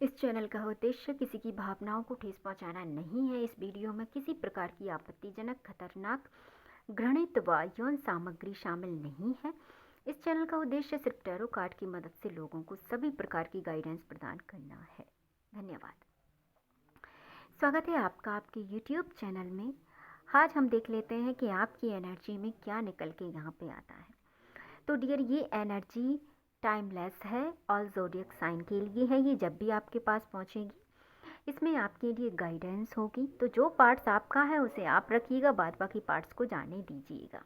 इस चैनल का उद्देश्य किसी की भावनाओं को ठेस पहुंचाना नहीं है। इस वीडियो में किसी प्रकार की आपत्तिजनक, खतरनाक, घृणित व यौन सामग्री शामिल नहीं है। इस चैनल का उद्देश्य सिर्फ टैरो कार्ड की मदद से लोगों को सभी प्रकार की गाइडेंस प्रदान करना है। धन्यवाद। स्वागत है आपका आपके YouTube चैनल में। आज हम देख लेते हैं कि आपकी एनर्जी में क्या निकल के यहाँ पे आता है। तो डियर, ये एनर्जी टाइमलेस है और ज़ोडिएक साइन के लिए है। ये जब भी आपके पास पहुंचेगी इसमें आपके लिए गाइडेंस होगी। तो जो पार्ट्स आपका है उसे आप रखिएगा, बाद बाकी पार्ट्स को जाने दीजिएगा।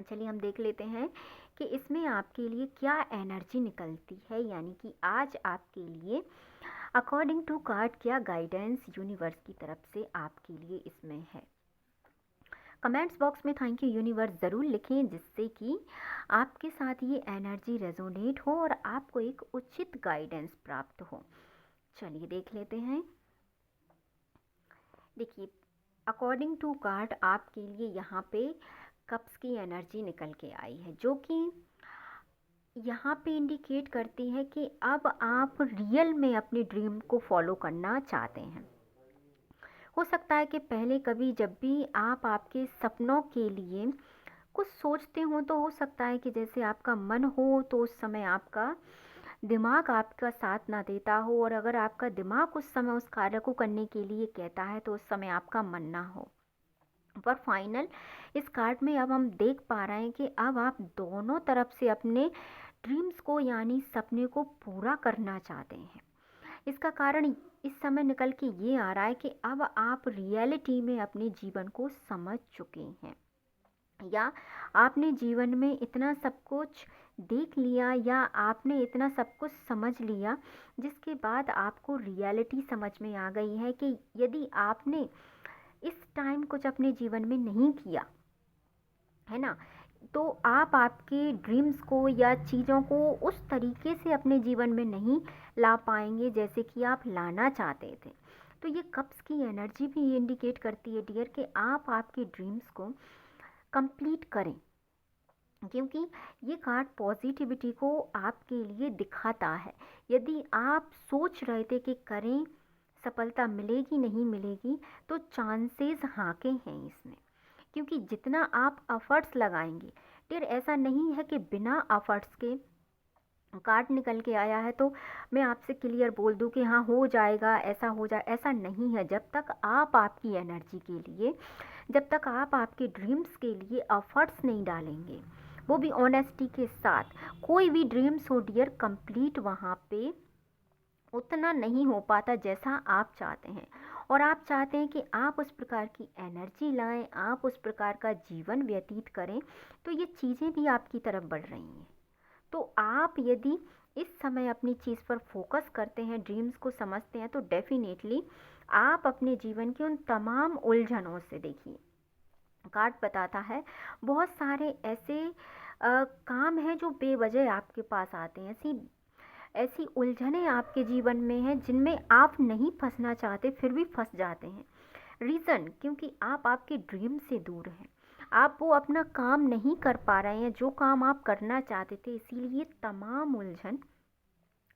चलिए हम देख लेते हैं कि इसमें आपके लिए क्या एनर्जी निकलती है, यानी कि आज आपके लिए अकॉर्डिंग टू कार्ड क्या गाइडेंस यूनिवर्स की तरफ से आपके लिए इसमें है। कमेंट्स बॉक्स में थैंक यू यूनिवर्स ज़रूर लिखें, जिससे कि आपके साथ ये एनर्जी रेजोनेट हो और आपको एक उचित गाइडेंस प्राप्त हो। चलिए देख लेते हैं। देखिए, अकॉर्डिंग टू कार्ड आपके लिए यहाँ पे कप्स की एनर्जी निकल के आई है, जो कि यहाँ पे इंडिकेट करती है कि अब आप रियल में अपने ड्रीम को फॉलो करना चाहते हैं। हो सकता है कि पहले कभी जब भी आप आपके सपनों के लिए कुछ सोचते हो तो हो सकता है कि जैसे आपका मन हो तो उस समय आपका दिमाग आपका साथ ना देता हो, और अगर आपका दिमाग उस समय उस कार्य को करने के लिए कहता है तो उस समय आपका मन ना हो। पर फाइनल इस कार्ड में अब हम देख पा रहे हैं कि अब आप दोनों तरफ से अपने ड्रीम्स को यानी सपने को पूरा करना चाहते हैं। इसका कारण इस समय निकल के ये आ रहा है कि अब आप रियलिटी में अपने जीवन को समझ चुके हैं, या आपने जीवन में इतना सब कुछ देख लिया, या आपने इतना सब कुछ समझ लिया जिसके बाद आपको रियलिटी समझ में आ गई है कि यदि आपने इस टाइम कुछ अपने जीवन में नहीं किया है ना, तो आप आपके ड्रीम्स को या चीज़ों को उस तरीके से अपने जीवन में नहीं ला पाएंगे जैसे कि आप लाना चाहते थे। तो ये कप्स की एनर्जी भी ये इंडिकेट करती है डियर कि आप आपके ड्रीम्स को कंप्लीट करें, क्योंकि ये कार्ड पॉजिटिविटी को आपके लिए दिखाता है। यदि आप सोच रहे थे कि करें, सफलता मिलेगी नहीं मिलेगी, तो चांसेस हाँ के हैं इसमें, क्योंकि जितना आप एफर्ट्स लगाएंगे। फिर ऐसा नहीं है कि बिना एफर्ट्स के कार्ड निकल के आया है तो मैं आपसे क्लियर बोल दूं कि हाँ हो जाएगा, ऐसा हो जाए, ऐसा नहीं है। जब तक आप आपकी एनर्जी के लिए, जब तक आप आपके ड्रीम्स के लिए एफर्ट्स नहीं डालेंगे, वो भी ऑनेस्टी के साथ, कोई भी ड्रीम्स हो डियर कंप्लीट वहाँ पे उतना नहीं हो पाता जैसा आप चाहते हैं। और आप चाहते हैं कि आप उस प्रकार की एनर्जी लाएं, आप उस प्रकार का जीवन व्यतीत करें, तो ये चीज़ें भी आपकी तरफ बढ़ रही हैं। तो आप यदि इस समय अपनी चीज़ पर फोकस करते हैं, ड्रीम्स को समझते हैं, तो डेफिनेटली आप अपने जीवन की उन तमाम उलझनों से, देखिए कार्ड बताता है बहुत सारे ऐसे काम हैं जो बेवजह आपके पास आते हैं, ऐसी ऐसी उलझनें आपके जीवन में हैं जिनमें आप नहीं फंसना चाहते फिर भी फंस जाते हैं। रीज़न क्योंकि आप आपके ड्रीम से दूर हैं, आप वो अपना काम नहीं कर पा रहे हैं जो काम आप करना चाहते थे, इसीलिए तमाम उलझन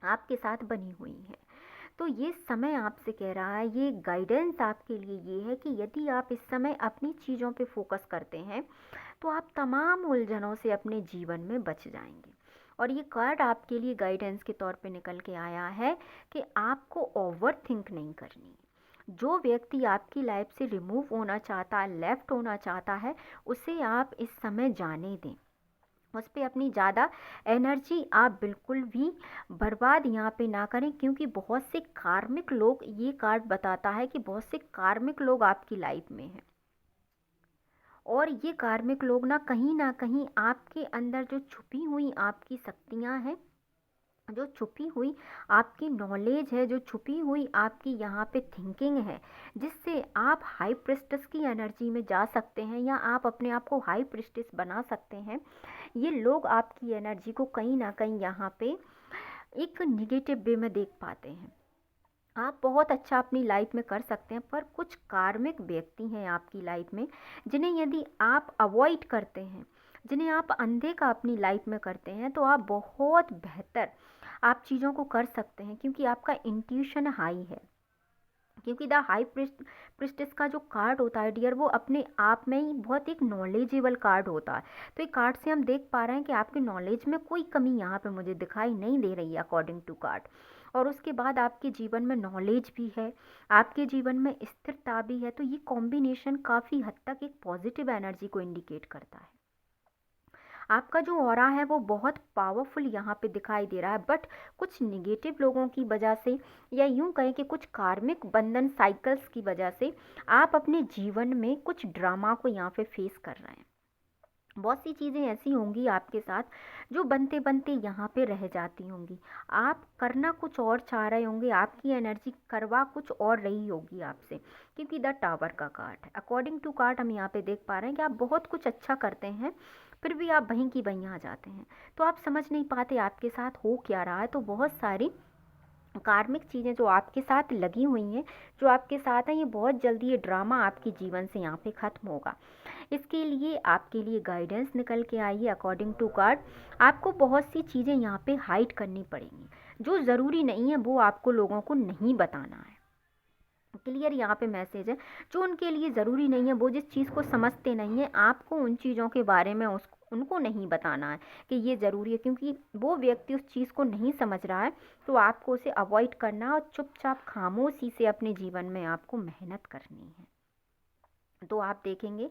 आपके साथ बनी हुई है। तो ये समय आपसे कह रहा है, ये गाइडेंस आपके लिए ये है कि यदि आप इस समय अपनी चीज़ों पे फोकस करते हैं तो आप तमाम उलझनों से अपने जीवन में बच जाएंगे। और ये कार्ड आपके लिए गाइडेंस के तौर पे निकल के आया है कि आपको ओवर थिंक नहीं करनी है। जो व्यक्ति आपकी लाइफ से रिमूव होना चाहता है, लेफ्ट होना चाहता है, उसे आप इस समय जाने दें। उस पर अपनी ज़्यादा एनर्जी आप बिल्कुल भी बर्बाद यहाँ पे ना करें, क्योंकि बहुत से कार्मिक लोग, ये कार्ड बताता है कि बहुत से कार्मिक लोग आपकी लाइफ में हैं, और ये कार्मिक लोग ना कहीं आपके अंदर जो छुपी हुई आपकी शक्तियाँ हैं, जो छुपी हुई आपकी नॉलेज है, जो छुपी हुई आपकी यहाँ पे थिंकिंग है, जिससे आप हाई प्रिस्टेस की एनर्जी में जा सकते हैं, या आप अपने आप को हाई प्रिस्टेस बना सकते हैं, ये लोग आपकी एनर्जी को कहीं ना कहीं यहाँ पे एक निगेटिव वे में देख पाते हैं। आप बहुत अच्छा अपनी लाइफ में कर सकते हैं, पर कुछ कार्मिक व्यक्ति हैं आपकी लाइफ में जिन्हें यदि आप अवॉइड करते हैं, जिन्हें आप अंधे का अपनी लाइफ में करते हैं, तो आप बहुत बेहतर आप चीज़ों को कर सकते हैं, क्योंकि आपका इंट्यूशन हाई है। क्योंकि द हाई प्रिस्टेस का जो कार्ड होता है डियर, वो अपने आप में ही बहुत एक नॉलेजेबल कार्ड होता है। तो एक कार्ड से हम देख पा रहे हैं कि आपके नॉलेज में कोई कमी यहाँ पे मुझे दिखाई नहीं दे रही है अकॉर्डिंग टू कार्ड। और उसके बाद आपके जीवन में नॉलेज भी है, आपके जीवन में स्थिरता भी है। तो ये कॉम्बिनेशन काफ़ी हद तक एक पॉजिटिव एनर्जी को इंडिकेट करता है। आपका जो ऑरा है वो बहुत पावरफुल यहाँ पे दिखाई दे रहा है, बट कुछ निगेटिव लोगों की वजह से, या यूं कहें कि कुछ कार्मिक बंधन साइकिल्स की वजह से आप अपने जीवन में कुछ ड्रामा को यहाँ पे फेस कर रहे हैं। बहुत सी चीज़ें ऐसी होंगी आपके साथ जो बनते बनते यहाँ पे रह जाती होंगी। आप करना कुछ और चाह रहे होंगे, आपकी एनर्जी करवा कुछ और रही होगी आपसे, क्योंकि द टावर का कार्ड है। अकॉर्डिंग टू कार्ड हम यहाँ पे देख पा रहे हैं कि आप बहुत कुछ अच्छा करते हैं, फिर भी आप वहीं की वहीं आ जाते हैं। तो आप समझ नहीं पाते आपके साथ हो क्या रहा है। तो बहुत सारी कार्मिक चीज़ें जो आपके साथ लगी हुई हैं, जो आपके साथ हैं, ये बहुत जल्दी ये ड्रामा आपके जीवन से यहाँ पे ख़त्म होगा। इसके लिए आपके लिए गाइडेंस निकल के आई है अकॉर्डिंग टू कार्ड। आपको बहुत सी चीज़ें यहाँ पे हाइड करनी पड़ेंगी, जो ज़रूरी नहीं है वो आपको लोगों को नहीं बताना है। क्लियर यहाँ पे मैसेज है, जो उनके लिए ज़रूरी नहीं है, वो जिस चीज़ को समझते नहीं है, आपको उन चीज़ों के बारे में उनको नहीं बताना है कि ये ज़रूरी है, क्योंकि वो व्यक्ति उस चीज़ को नहीं समझ रहा है। तो आपको उसे अवॉइड करना और चुपचाप खामोशी से अपने जीवन में आपको मेहनत करनी है। तो आप देखेंगे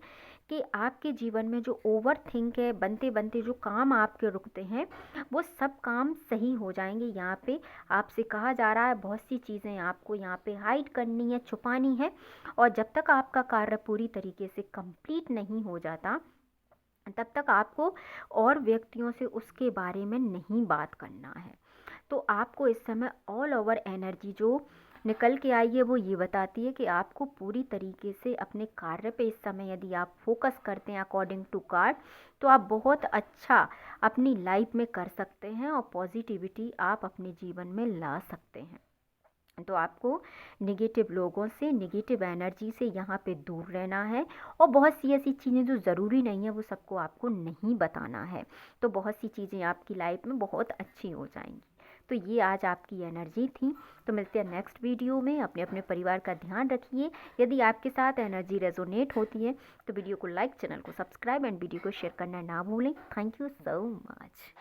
कि आपके जीवन में जो ओवर थिंक है, बनते बनते जो काम आपके रुकते हैं, वो सब काम सही हो जाएंगे। यहाँ पे आपसे कहा जा रहा है बहुत सी चीज़ें आपको यहाँ पे हाइड करनी है, छुपानी है। और जब तक आपका कार्य पूरी तरीके से कंप्लीट नहीं हो जाता, तब तक आपको और व्यक्तियों से उसके बारे में नहीं बात करना है। तो आपको इस समय ऑल ओवर एनर्जी जो निकल के आई है वो ये बताती है कि आपको पूरी तरीके से अपने कार्य पे इस समय यदि आप फोकस करते हैं अकॉर्डिंग टू कार्ड, तो आप बहुत अच्छा अपनी लाइफ में कर सकते हैं और पॉजिटिविटी आप अपने जीवन में ला सकते हैं। तो आपको नेगेटिव लोगों से, नेगेटिव एनर्जी से यहाँ पे दूर रहना है। और बहुत सी ऐसी चीज़ें जो ज़रूरी नहीं है वो सबको आपको नहीं बताना है। तो बहुत सी चीज़ें आपकी लाइफ में बहुत अच्छी हो जाएंगी। तो ये आज आपकी एनर्जी थी। तो मिलते हैं नेक्स्ट वीडियो में। अपने अपने परिवार का ध्यान रखिए। यदि आपके साथ एनर्जी रेजोनेट होती है तो वीडियो को लाइक, चैनल को सब्सक्राइब एंड वीडियो को शेयर करना ना भूलें। Thank you so much.